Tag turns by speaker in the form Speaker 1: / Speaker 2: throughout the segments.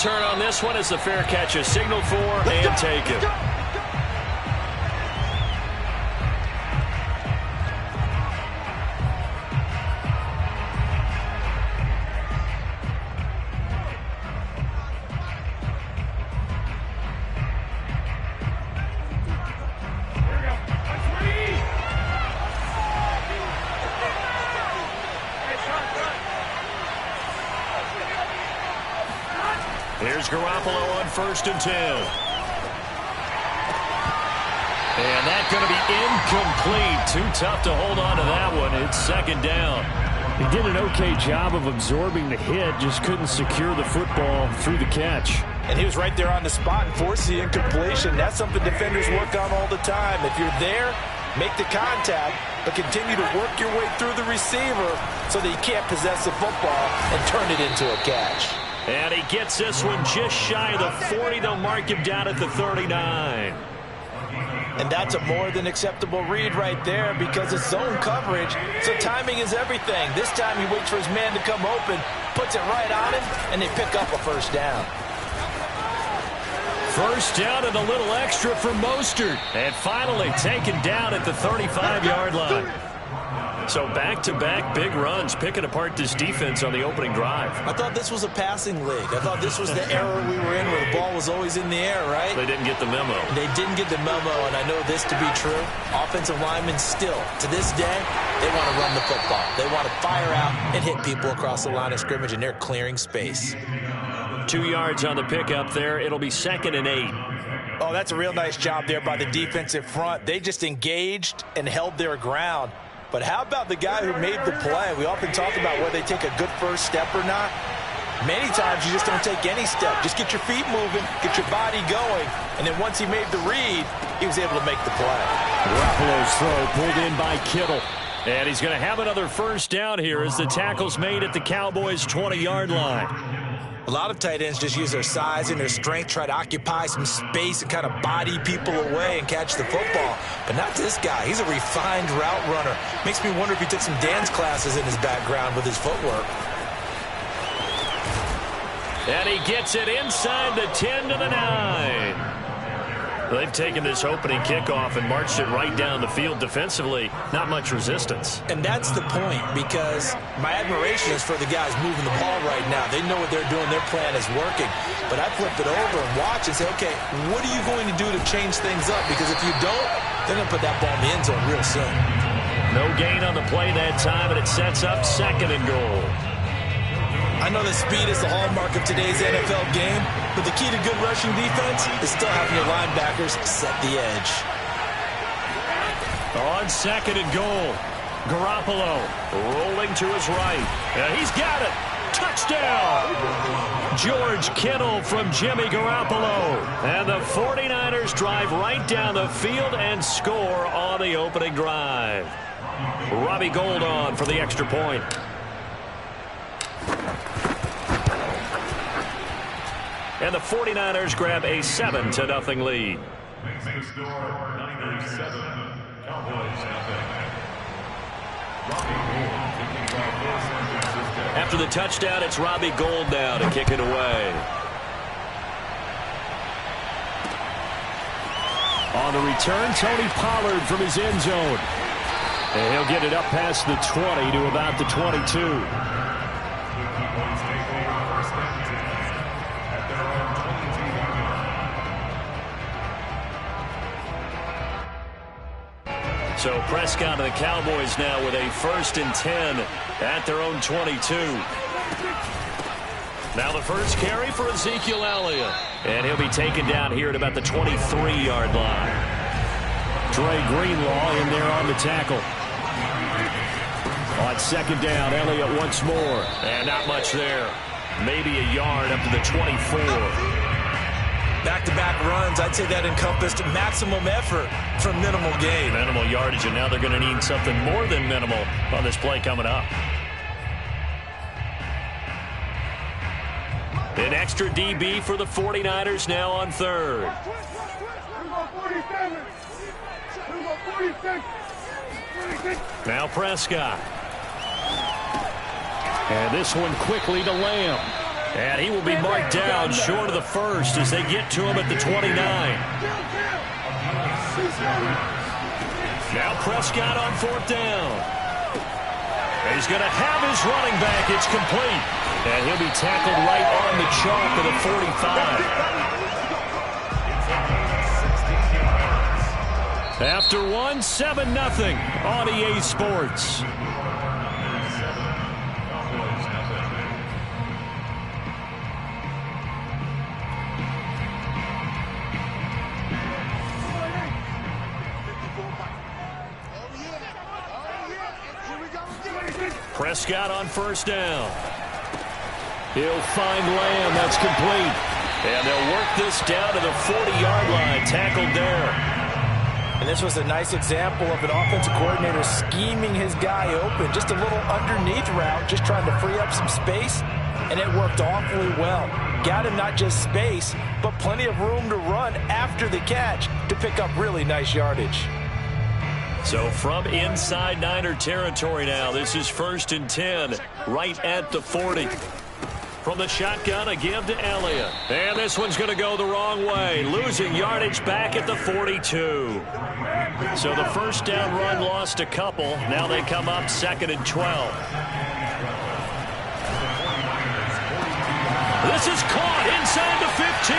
Speaker 1: return on this one as the fair catch is signaled for and taken. Here's Garoppolo on 1st and 10. And that's going to be incomplete. Too tough to hold on to that one. It's 2nd down.
Speaker 2: He did an okay job of absorbing the hit, just couldn't secure the football through the catch.
Speaker 3: And he was right there on the spot and forced the incompletion. That's something defenders work on all the time. If you're there, make the contact, but continue to work your way through the receiver so that you can't possess the football and turn it into a catch.
Speaker 1: And he gets this one just shy of the 40. They'll mark him down at the 39.
Speaker 3: And that's a more than acceptable read right there because it's zone coverage, so timing is everything. This time he waits for his man to come open, puts it right on him, and they pick up a 1st down.
Speaker 1: 1st down and a little extra for Mostert. And finally taken down at the 35-yard line. So back-to-back big runs, picking apart this defense on the opening drive.
Speaker 3: I thought this was a passing league. I thought this was the era we were in where the ball was always in the air, right?
Speaker 1: They didn't get the memo.
Speaker 3: They didn't get the memo, and I know this to be true. Offensive linemen still, to this day, they want to run the football. They want to fire out and hit people across the line of scrimmage, and they're clearing space.
Speaker 1: 2 yards on the pickup there. It'll be 2nd and 8.
Speaker 3: Oh, that's a real nice job there by the defensive front. They just engaged and held their ground. But how about the guy who made the play? We often talk about whether they take a good first step or not. Many times you just don't take any step. Just get your feet moving, get your body going, and then once he made the read, he was able to make the play.
Speaker 1: Garoppolo's throw pulled in by Kittle. And he's going to have another 1st down here as the tackle's made at the Cowboys' 20-yard line.
Speaker 3: A lot of tight ends just use their size and their strength, try to occupy some space and kind of body people away and catch the football. But not this guy. He's a refined route runner. Makes me wonder if he took some dance classes in his background with his footwork.
Speaker 1: And he gets it inside the 10 to the 9. They've taken this opening kickoff and marched it right down the field defensively. Not much resistance.
Speaker 3: And that's the point, because my admiration is for the guys moving the ball right now. They know what they're doing. Their plan is working. But I flip it over and watch and say, okay, what are you going to do to change things up? Because if you don't, they're going to put that ball in the end zone real soon.
Speaker 1: No gain on the play that time, and it sets up 2nd and goal.
Speaker 3: I know that speed is the hallmark of today's NFL game, but the key to good rushing defense is still having your linebackers set the edge.
Speaker 1: On 2nd and goal, Garoppolo rolling to his right. He's got it. Touchdown! George Kittle from Jimmy Garoppolo. And the 49ers drive right down the field and score on the opening drive. Robbie Gould on for the extra point. And the 49ers grab a 7-0 lead. After the touchdown, it's Robbie Gould now to kick it away. On the return, Tony Pollard from his end zone. And he'll get it up past the 20 to about the 22. So Prescott and the Cowboys now with a 1st and 10 at their own 22. Now the first carry for Ezekiel Elliott. And he'll be taken down here at about the 23-yard line. Dre Greenlaw in there on the tackle. On 2nd down, Elliott once more. And not much there. Maybe a yard up to the 24.
Speaker 3: Back-to-back runs, I'd say that encompassed maximum effort for minimal gain.
Speaker 1: Minimal yardage, and now they're going to need something more than minimal on this play coming up. An extra DB for the 49ers now on 3rd. Now Prescott. And this one quickly to Lamb. And he will be marked down short of the first as they get to him at the 29. Now Prescott on 4th down. He's going to have his running back. It's complete. And he'll be tackled right on the chalk of the 45. After 1, 7-0 on EA Sports. Prescott on 1st down. He'll find Lamb. That's complete. And they'll work this down to the 40-yard line. Tackled there.
Speaker 3: And this was a nice example of an offensive coordinator scheming his guy open. Just a little underneath route, just trying to free up some space. And it worked awfully well. Got him not just space, but plenty of room to run after the catch to pick up really nice yardage.
Speaker 1: So from inside Niner territory now, this is 1st and 10, right at the 40. From the shotgun, a give to Elliott. And this one's going to go the wrong way, losing yardage back at the 42. So the 1st down run lost a couple. Now they come up 2nd and 12. This is caught inside the 15.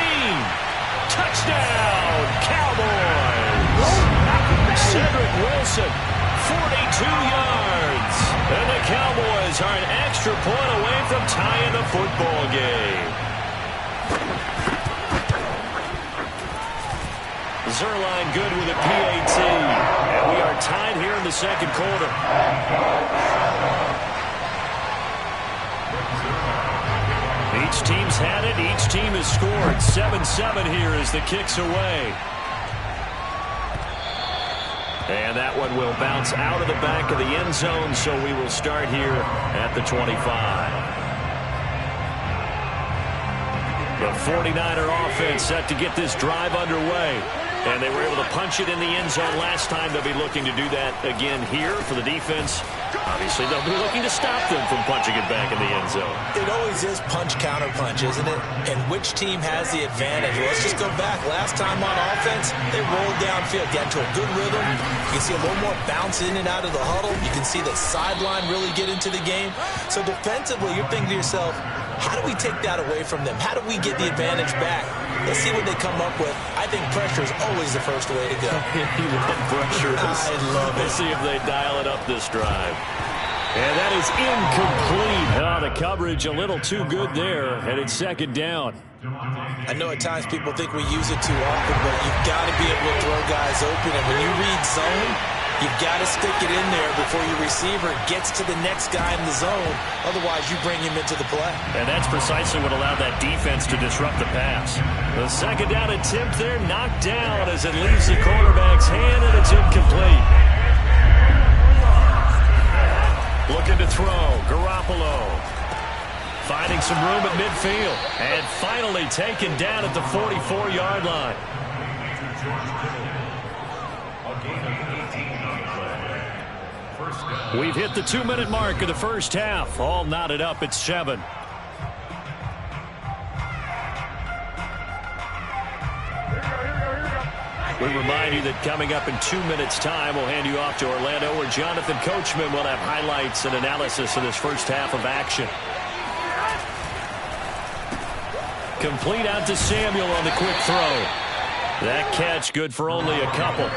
Speaker 1: Touchdown, Cowboys. Cedric Wilson, 42 yards. And the Cowboys are an extra point away from tying the football game. Zerline good with a PAT. And we are tied here in the 2nd quarter. Each team's had it. Each team has scored. 7-7 here as the kick's away. And that one will bounce out of the back of the end zone, so we will start here at the 25. The 49er offense set to get this drive underway. And they were able to punch it in the end zone last time. They'll be looking to do that again here for the defense. Obviously, they'll be looking to stop them from punching it back in the end zone.
Speaker 3: It always is punch-counter-punch, isn't it? And which team has the advantage? Well, let's just go back. Last time on offense, they rolled downfield, got into a good rhythm. You can see a little more bounce in and out of the huddle. You can see the sideline really get into the game. So defensively, you're thinking to yourself, how do we take that away from them? How do we get the advantage back? Let's see what they come up with. I think pressure is always the first way to go.
Speaker 1: You love pressure.
Speaker 3: I love it.
Speaker 1: Let's see if they dial it up this drive. And that is incomplete. The coverage a little too good there, and it's 2nd down.
Speaker 3: I know at times people think we use it too often, but you've got to be able to throw guys open. And when you read zone, you've got to stick it in there before your receiver gets to the next guy in the zone. Otherwise, you bring him into the play.
Speaker 1: And that's precisely what allowed that defense to disrupt the pass. The 2nd down attempt there knocked down as it leaves the quarterback's hand, and it's incomplete. Looking to throw, Garoppolo. Finding some room at midfield. And finally taken down at the 44-yard line. We've hit the 2-minute mark of the first half. All knotted up at 7. We remind you that coming up in 2 minutes' time, we'll hand you off to Orlando, where Jonathan Coachman will have highlights and analysis of this first half of action. Complete out to Samuel on the quick throw. That catch good for only a couple.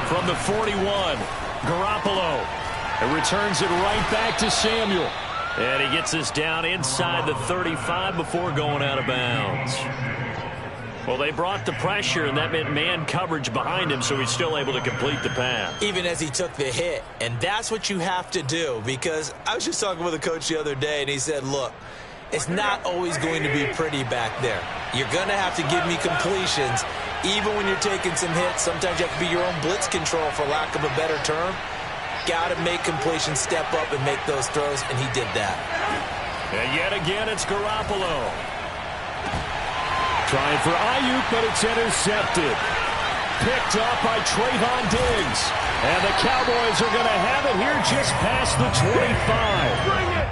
Speaker 1: From the 41, Garoppolo. It returns it right back to Samuel. And he gets us down inside the 35 before going out of bounds. Well, they brought the pressure, and that meant man coverage behind him, so he's still able to complete the pass.
Speaker 3: Even as he took the hit. And that's what you have to do, because I was just talking with a coach the other day, and he said, look, it's not always going to be pretty back there. You're going to have to give me completions. Even when you're taking some hits, sometimes you have to be your own blitz control, for lack of a better term. Got to make completions, step up, and make those throws, and he did that.
Speaker 1: And yet again, it's Garoppolo. Trying for Ayuk, but it's intercepted.
Speaker 2: Picked up by Trayvon Diggs. And the Cowboys are going to have it here just past the 25. Bring it!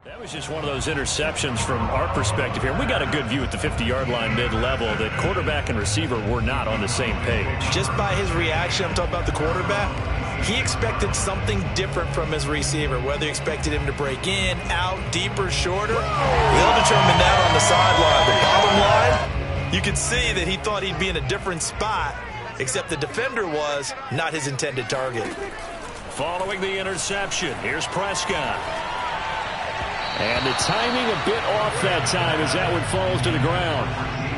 Speaker 2: That was just one of those interceptions from our perspective here. We got a good view at the 50-yard line mid-level that quarterback and receiver were not on the same page.
Speaker 3: Just by his reaction, I'm talking about the quarterback, he expected something different from his receiver, whether he expected him to break in, out, deeper, shorter. They'll determine that on the sideline. The bottom line, you could see that he thought he'd be in a different spot, except the defender was not his intended target.
Speaker 2: Following the interception, here's Prescott. And the timing a bit off that time as that one falls to the ground.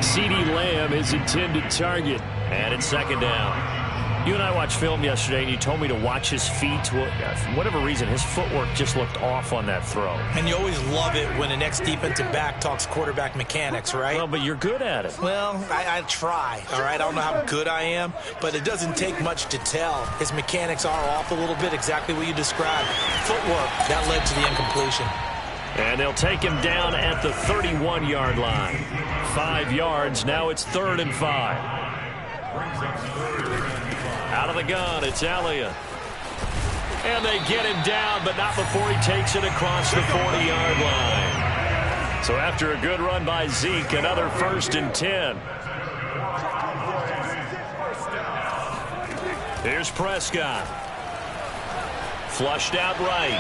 Speaker 2: CeeDee Lamb is intended target. And it's second down. You and I watched film yesterday, and you told me to watch his feet. Well, for whatever reason, his footwork just looked off on that throw.
Speaker 3: And you always love it when an ex-defensive back talks quarterback mechanics, right?
Speaker 2: Well, but you're good at it.
Speaker 3: Well, I try, all right? I don't know how good I am, but it doesn't take much to tell. His mechanics are off a little bit, exactly what you described. Footwork, that led to the incompletion.
Speaker 2: And they'll take him down at the 31-yard line. 5 yards. Now it's 3rd and 5. Out of the gun, it's Elliott. And they get him down, but not before he takes it across the 40-yard line. So after a good run by Zeke, another 1st and 10. Here's Prescott. Flushed out right.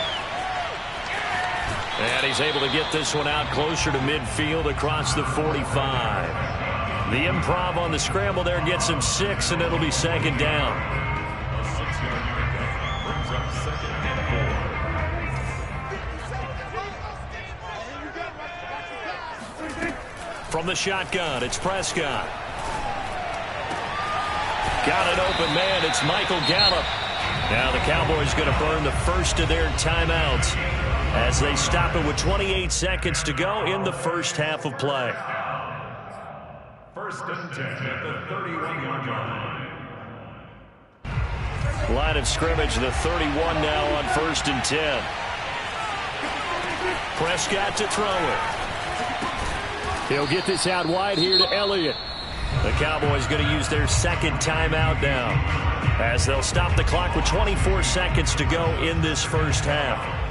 Speaker 2: And he's able to get this one out closer to midfield across the 45. The improv on the scramble there gets him 6, and it'll be 2nd down. From the shotgun, it's Prescott. Got an open man. It's Michael Gallup. Now the Cowboys going to burn the first of their timeouts as they stop it with 28 seconds to go in the first half of play.
Speaker 4: 1st and 10 at the 31-yard line.
Speaker 2: Line of scrimmage, the 31 now on 1st and 10. Prescott to throw it. He'll get this out wide here to Elliott. The Cowboys going to use their 2nd timeout now as they'll stop the clock with 24 seconds to go in this first half.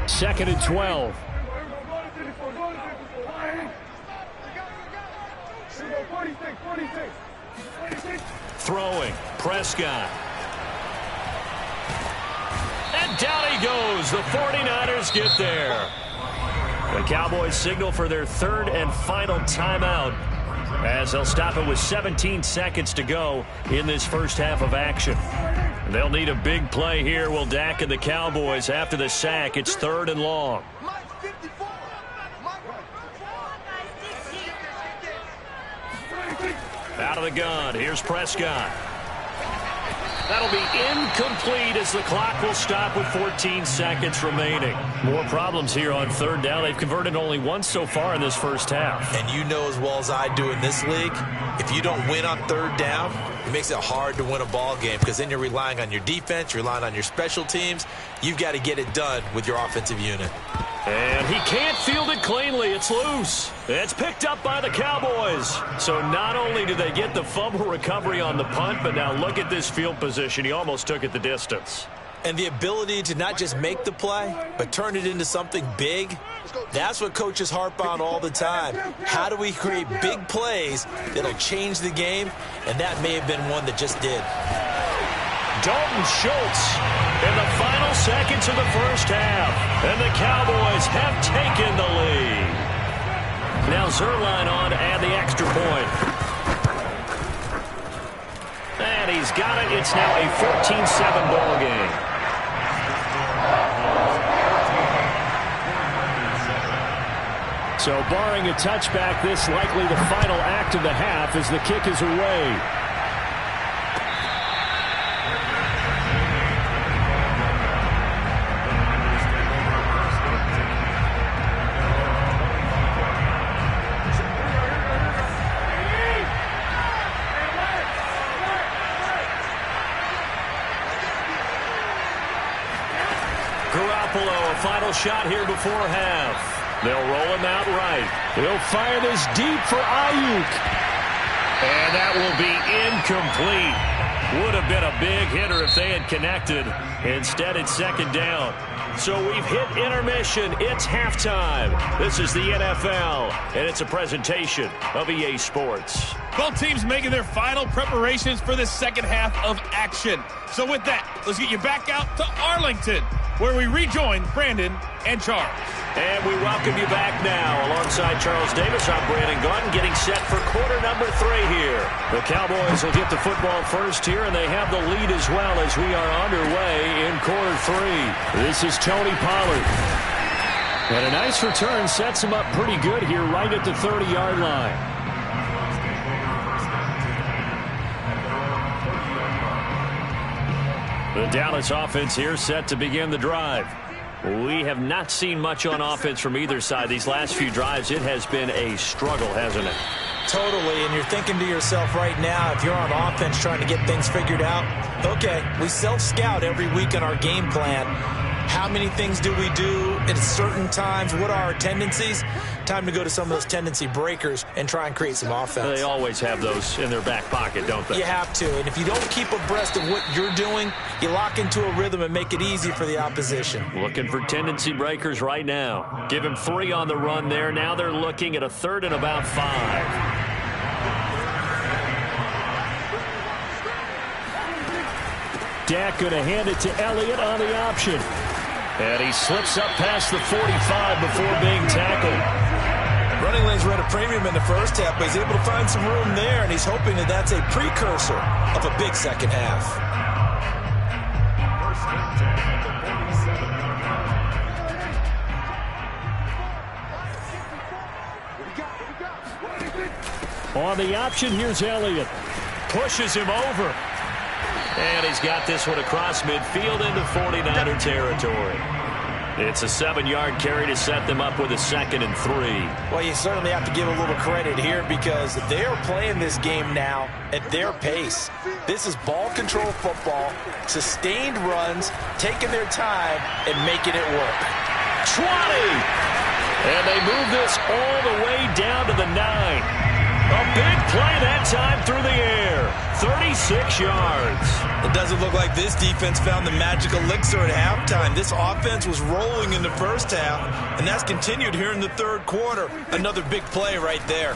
Speaker 2: Second and 12. Throwing, Prescott. And down he goes. The 49ers get there. The Cowboys signal for their 3rd and final timeout as they'll stop it with 17 seconds to go in this first half of action. They'll need a big play here, will Dak and the Cowboys. After the sack, it's 3rd and long. Out of the gun, here's Prescott. That'll be incomplete as the clock will stop with 14 seconds remaining. More problems here on 3rd down. They've converted only once so far in this first half.
Speaker 3: And you know as well as I do in this league, if you don't win on 3rd down, it makes it hard to win a ball game because then you're relying on your defense, you're relying on your special teams. You've got to get it done with your offensive unit.
Speaker 2: And he can't field it cleanly. It's loose. It's picked up by the Cowboys. So not only do they get the fumble recovery on the punt, but now look at this field position. He almost took it the distance.
Speaker 3: And the ability to not just make the play, but turn it into something big, That's what coaches harp on all the time. How do we create big plays that'll change the game? And that may have been one that just did.
Speaker 1: Dalton Schultz in the final seconds of the first half. And the Cowboys have taken the lead. Now Zerline on to add the extra point. And he's got it. It's now a 14-7 ball game. So barring a touchback, this likely the final act of the half as the kick is away. Garoppolo, a final shot here before half. They'll roll him out right. He'll fire this deep for Ayuk. And that will be incomplete. Would have been a big hitter if they had connected. Instead, it's second down. So we've hit intermission. It's halftime. This is the NFL, and it's a presentation of EA Sports.
Speaker 5: Both teams making their final preparations for this second half of action. So with that, let's get you back out to Arlington, where we rejoin Brandon and Charles.
Speaker 1: And we welcome you back now. Alongside Charles Davis, I'm Brandon Gaudin, getting set for quarter number 3 here. The Cowboys will get the football first here, and they have the lead as well as we are underway in quarter 3. This is Tony Pollard. And a nice return sets him up pretty good here right at the 30-yard line. The Dallas offense here set to begin the drive. We have not seen much on offense from either side. These last few drives, it has been a struggle, hasn't it?
Speaker 3: Totally, and you're thinking to yourself right now, if you're on offense trying to get things figured out, okay, we self-scout every week on our game plan. How many things do we do at certain times? What are our tendencies? Time to go to some of those tendency breakers and try and create some offense.
Speaker 1: They always have those in their back pocket, don't they?
Speaker 3: You have to, and if you don't keep abreast of what you're doing, you lock into a rhythm and make it easy for the opposition.
Speaker 1: Looking for tendency breakers right now. Give him 3 on the run there. Now they're looking at a 3rd and about 5. Dak going to hand it to Elliott on the option. And he slips up past the 45 before being tackled.
Speaker 3: Running lanes were at a premium in the first half, but he's able to find some room there, and he's hoping that that's a precursor of a big second half.
Speaker 1: On the option, here's Elliott. Pushes him over. And he's got this one across midfield into 49er territory. It's a 7-yard carry to set them up with a 2nd and 3.
Speaker 3: Well, you certainly have to give a little credit here because they're playing this game now at their pace. This is ball control football, sustained runs, taking their time and making it work.
Speaker 1: 20! And they move this all the way down to the 9. A big play that time through the air. 36 yards.
Speaker 3: It doesn't look like this defense found the magic elixir at halftime. This offense was rolling in the first half, and that's continued here in the third quarter. Another big play right there.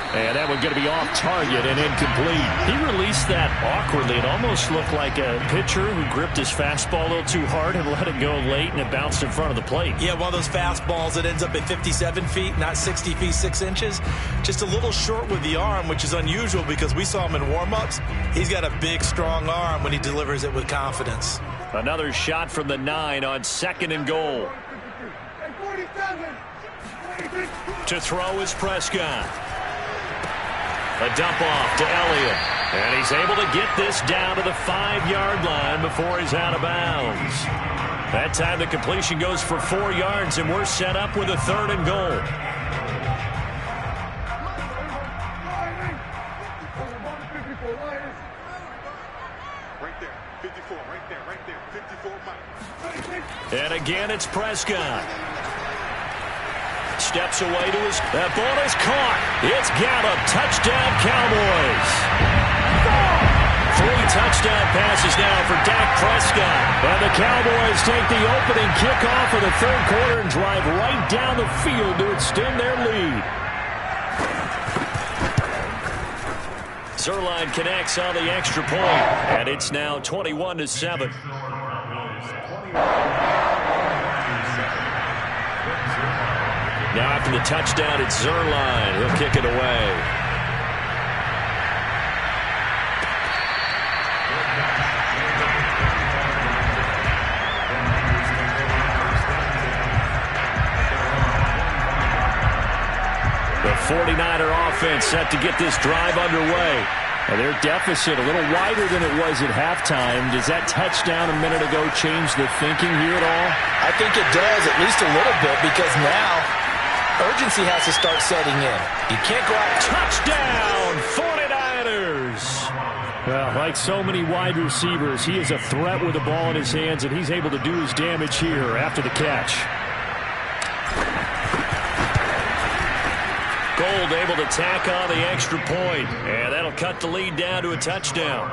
Speaker 1: And that one going to be off target and incomplete. He released that awkwardly. It almost looked like a pitcher who gripped his fastball a little too hard and let it go late, and it bounced in front of the plate.
Speaker 3: Yeah, one of those fastballs that ends up at 57 feet, not 60 feet, 6 inches. Just a little short with the arm, which is unusual because we saw him in warm-ups. He's got a big, strong arm when he delivers it with confidence.
Speaker 1: Another shot from the 9 on 2nd and goal. To throw is Prescott. A dump off to Elliott. And he's able to get this down to the 5-yard line before he's out of bounds. That time the completion goes for 4 yards, and we're set up with a 3rd and goal.
Speaker 4: Right there, 54, right there, 54.
Speaker 1: And again, it's Prescott. Steps away to his... That ball is caught. It's Gallup. Touchdown, Cowboys. 3
Speaker 2: touchdown passes now for Dak Prescott. And the Cowboys take the opening kickoff of the third quarter and drive right down the field to extend their lead. Zerline connects on the extra point, and it's now 21-7. Now after the touchdown, it's Zerline. He'll kick it away. The 49er offense set to get this drive underway. And their deficit a little wider than it was at halftime. Does that touchdown a minute ago change the thinking here at all?
Speaker 3: I think it does, at least a little bit, because now urgency has to start setting in. You can't go out.
Speaker 2: Touchdown, 49ers! Well, like so many wide receivers, he is a threat with the ball in his hands, and he's able to do his damage here after the catch. Gold able to tack on the extra point, and that'll cut the lead down to a touchdown.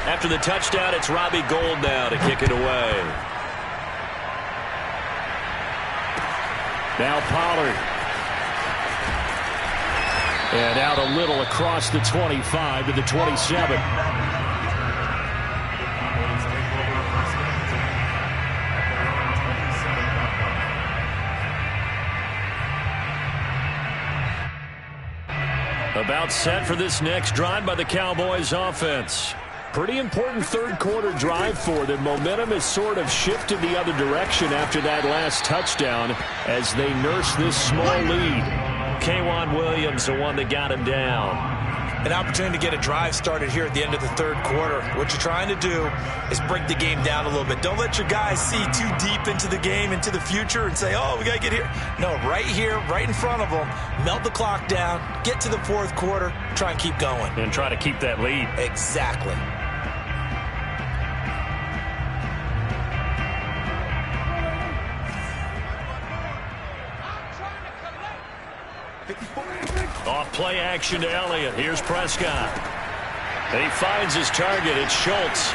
Speaker 2: After the touchdown, it's Robbie Gould now to kick it away. Now Pollard. And out a little across the 25 to the 27. About set for this next drive by the Cowboys offense. Pretty important third quarter drive for them. Momentum has sort of shifted the other direction after that last touchdown as they nurse this small lead. K'Wan Williams, the one that got him down.
Speaker 3: An opportunity to get a drive started here at the end of the third quarter. What you're trying to do is break the game down a little bit. Don't let your guys see too deep into the game, into the future, and say, oh, we got to get here. No, right here, right in front of them, melt the clock down, get to the fourth quarter, try and keep going.
Speaker 2: And try to keep that lead.
Speaker 3: Exactly.
Speaker 2: Off play action to Elliott. Here's Prescott. He finds his target. It's Schultz.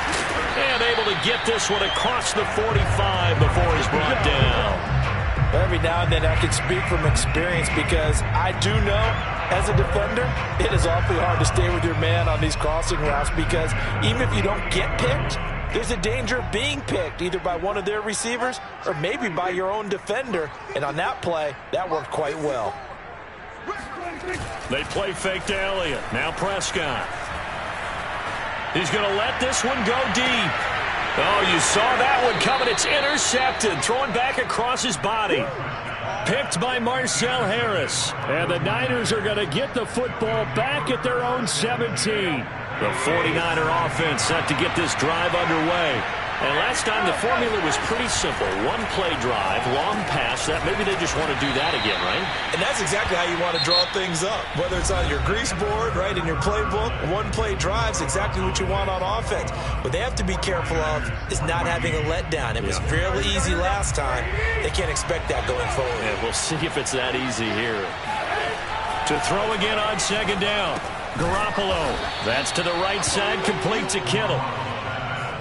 Speaker 2: And able to get this one across the 45 before he's brought down.
Speaker 3: Every now and then I can speak from experience because I do know as a defender it is awfully hard to stay with your man on these crossing routes because even if you don't get picked, there's a danger of being picked either by one of their receivers or maybe by your own defender. And on that play, that worked quite well.
Speaker 2: They play fake to Elliott. Now Prescott. He's going to let this one go deep. Oh, you saw that one coming. It's intercepted. Throwing back across his body. Picked by Marcel Harris. And the Niners are going to get the football back at their own 17. The 49er offense set to get this drive underway. And last time the formula was pretty simple. One play drive, long pass. That maybe they just want to do that again, right?
Speaker 3: And that's exactly how you want to draw things up. Whether it's on your grease board, right, in your playbook, one play drive's exactly what you want on offense. What they have to be careful of is not having a letdown. It was fairly easy last time. They can't expect that going forward.
Speaker 2: Yeah, we'll see if it's that easy here. To throw again on second down. Garoppolo. That's to the right side, complete to Kittle.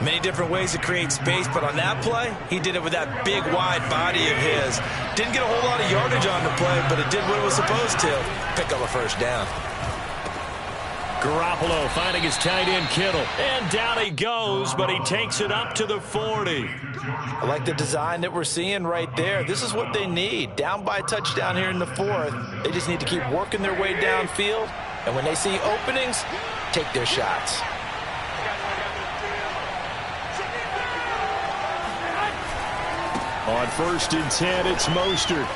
Speaker 3: Many different ways to create space, but on that play, he did it with that big, wide body of his. Didn't get a whole lot of yardage on the play, but it did what it was supposed to. Pick up a first down.
Speaker 2: Garoppolo finding his tight end Kittle. And down he goes, but he takes it up to the 40.
Speaker 3: I like the design that we're seeing right there. This is what they need. Down by a touchdown here in the fourth. They just need to keep working their way downfield. And when they see openings, take their shots.
Speaker 2: On 1st and 10, it's Mostert.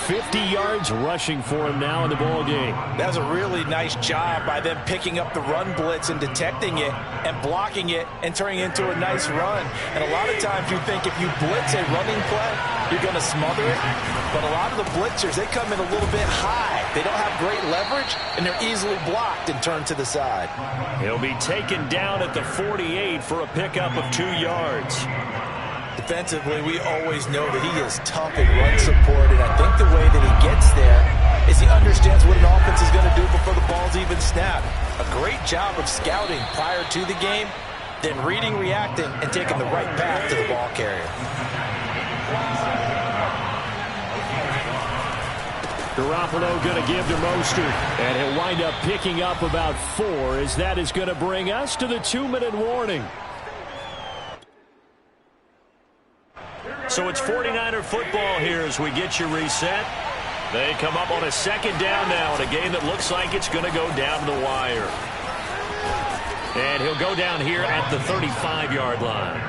Speaker 2: 50 yards rushing for him now in the ball game.
Speaker 3: That was a really nice job by them picking up the run blitz and detecting it and blocking it and turning it into a nice run. And a lot of times you think if you blitz a running play, you're going to smother it. But a lot of the blitzers, they come in a little bit high. They don't have great leverage, and they're easily blocked and turned to the side.
Speaker 2: He'll be taken down at the 48 for a pickup of 2 yards.
Speaker 3: The defensively, we always know that he is tough in run support, and I think the way that he gets there is he understands what an offense is going to do before the ball's even snapped. A great job of scouting prior to the game, then reading, reacting, and taking the right path to the ball carrier.
Speaker 2: Garoppolo going to give to Mostert, and he'll wind up picking up about 4 as that is going to bring us to the 2-minute warning.
Speaker 1: So it's 49er football here as we get you reset. They come up on a second down now in a game that looks like it's going to go down to the wire. And he'll go down here at the 35-yard line.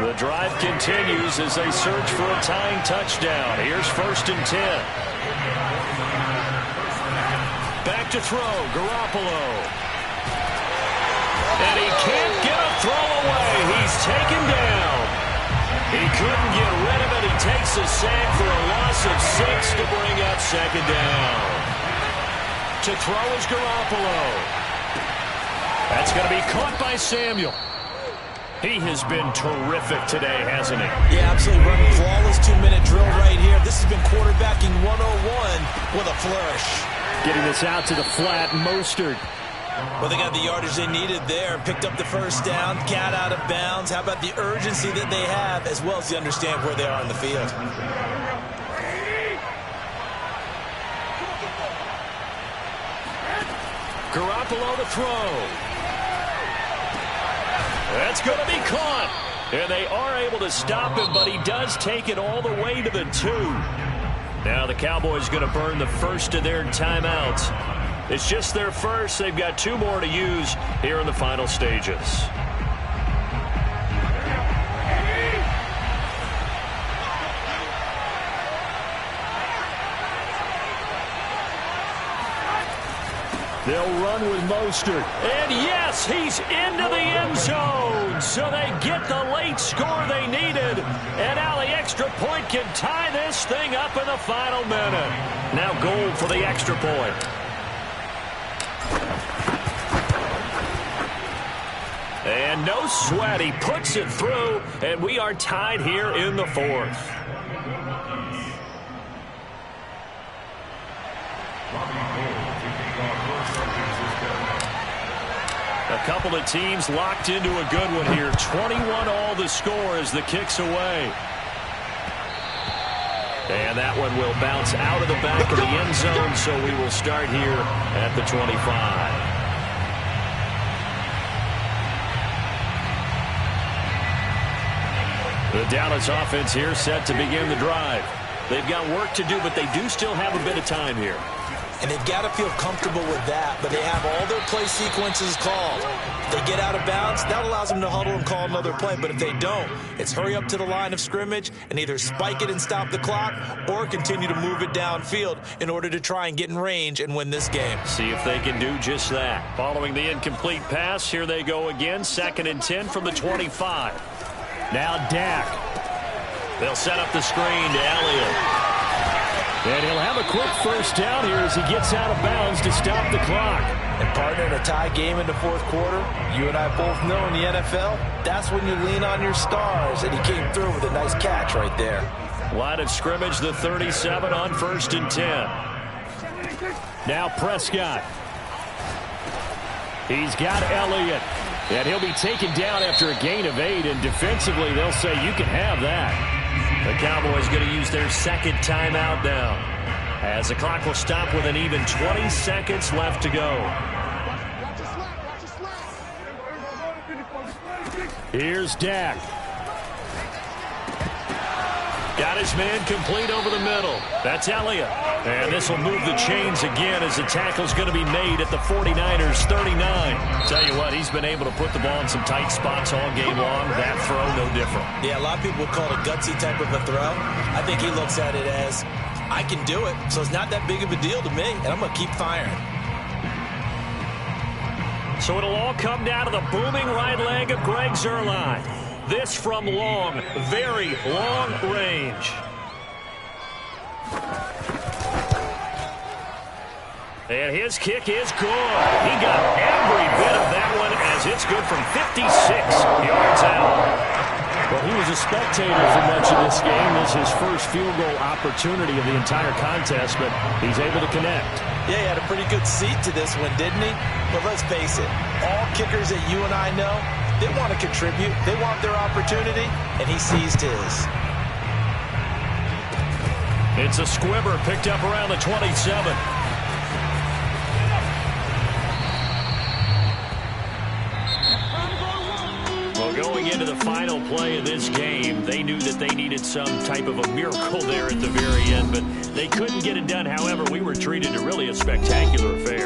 Speaker 1: The drive continues as they search for a tying touchdown. Here's 1st and 10. Back to throw, Garoppolo. And he can't get a throw away. He's taken down. He couldn't get rid of it. He takes a sack for a loss of 6 to bring up 2nd down. To throw is Garoppolo. That's going to be caught by Samuel. He has been terrific today, hasn't he?
Speaker 3: Yeah, absolutely. Running flawless 2-minute drill right here. This has been quarterbacking 101 with a flourish.
Speaker 2: Getting this out to the flat, Mostert.
Speaker 3: Well, they got the yardage they needed there. Picked up the 1st down. Cat out of bounds. How about the urgency that they have, as well as they understand where they are on the field.
Speaker 1: Garoppolo to throw. That's going to be caught. And they are able to stop him, but he does take it all the way to the 2. Now the Cowboys going to burn the first of their timeouts. It's just their first. They've got 2 more to use here in the final stages.
Speaker 2: They'll run with Mostert.
Speaker 1: And yes, he's into the end zone. So they get the late score they needed. And now the extra point can tie this thing up in the final minute. Now goal for the extra point. And no sweat. He puts it through. And we are tied here in the 4th. A couple of teams locked into a good one here. 21 all the score as the kick's away. And that one will bounce out of the back of the end zone, so we will start here at the 25. The Dallas offense here set to begin the drive. They've got work to do, but they do still have a bit of time here.
Speaker 3: And they've got to feel comfortable with that, but they have all their play sequences called. If they get out of bounds, that allows them to huddle and call another play. But if they don't, it's hurry up to the line of scrimmage and either spike it and stop the clock or continue to move it downfield in order to try and get in range and win this game.
Speaker 1: See if they can do just that. Following the incomplete pass, here they go again. 2nd and 10 from the 25. Now Dak. They'll set up the screen to Elliott. And he'll have a quick 1st down here as he gets out of bounds to stop the clock.
Speaker 3: And partner, in a tie game in the 4th quarter, you and I both know in the NFL, that's when you lean on your stars. And he came through with a nice catch right there.
Speaker 1: Line of scrimmage, the 37 on 1st and 10.
Speaker 2: Now Prescott. He's got Elliott. And he'll be taken down after a gain of 8. And defensively, they'll say you can have that.
Speaker 1: The Cowboys going to use their 2nd timeout now, as the clock will stop with an even 20 seconds left to go.
Speaker 2: Here's Dak.
Speaker 1: Got his man complete over the middle. That's Elliott. And this will move the chains again as the tackle's going to be made at the 49ers 39. Tell you what, he's been able to put the ball in some tight spots all game long. That throw, no different.
Speaker 3: Yeah, a lot of people would call it a gutsy type of a throw. I think he looks at it as, I can do it, so it's not that big of a deal to me, and I'm going to keep firing.
Speaker 1: So it'll all come down to the booming right leg of Greg Zuerlein. This from long, very long range. And his kick is good. He got every bit of that one as it's good from 56 yards out.
Speaker 2: Well, he was a spectator for much of this game. This is his first field goal opportunity of the entire contest, but he's able to connect.
Speaker 3: Yeah, he had a pretty good seat to this one, didn't he? But let's face it, all kickers that you and I know, they want to contribute. They want their opportunity, and he seized his.
Speaker 2: It's a squibber picked up around the 27. Well, going into the final play of this game, they knew that they needed some type of a miracle there at the very end, but they couldn't get it done. However, we were treated to really a spectacular affair.